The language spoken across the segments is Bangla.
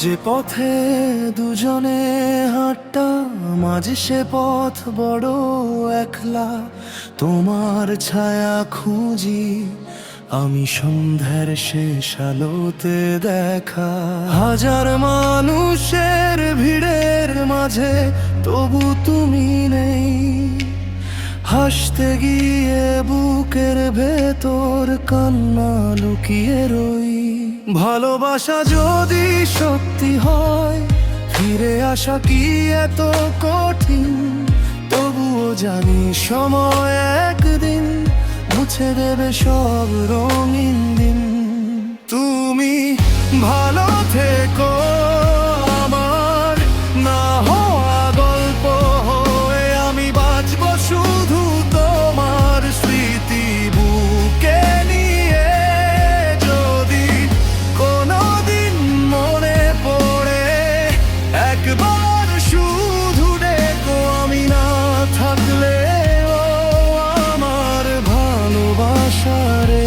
যে পথে দুজনে হাঁটতাম মাঝে সে পথ বড় একলা। তোমার ছায়া খুঁজি আমি সন্ধ্যার শেষ আলোতে দেখা। হাজার মানুষের ভিড়ের মাঝে তবু তুমি নেই। হাসতে গিয়ে বুকের ভেতর কান্না লুকিয়ে রই। ভালোবাসা যদি সত্যি হয় ফিরে আসা কি এত কঠিন? তবুও জানি সময় একদিন মুছে দেবে সব রঙিন দিন। তুমি ভালো থেকো আমার না হওয়া গল্প হয়ে। আমি বাঁচবো শুধু তোমার স্মৃতি বুকে নিয়ে। যদি কোনোদিন মনে পড়ে একবার শুধু ডেকো। আমি না থাকলে আমার ভালোবাসা রে।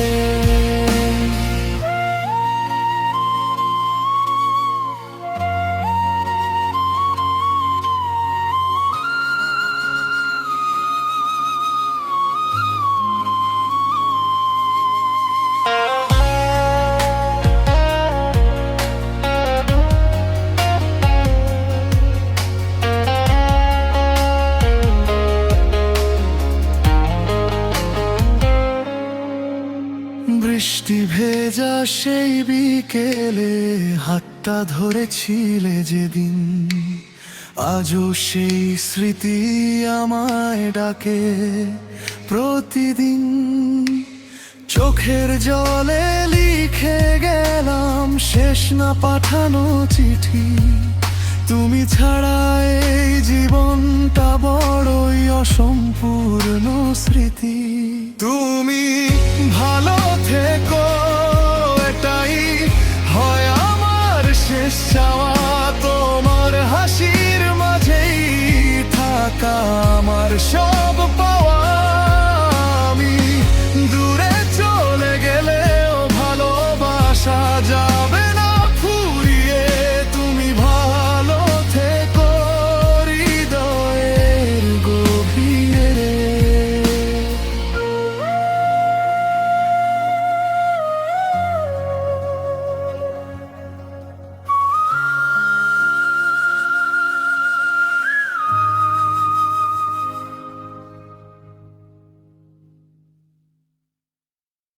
বৃষ্টি ভেজা সেই বিকেলে হাতটা ধরেছিলে যেদিন। আজও সেই স্মৃতি আমায় ডাকে প্রতিদিন। চোখের জলে লিখে গেলাম শেষ না পাঠানো চিঠি। তুমি ছাড়া এই জীবনটা বড়ই অসম্পূর্ণ স্মৃতি। তুমি ভালো থেকো এটাই হয় আমার শেষ চাওয়া।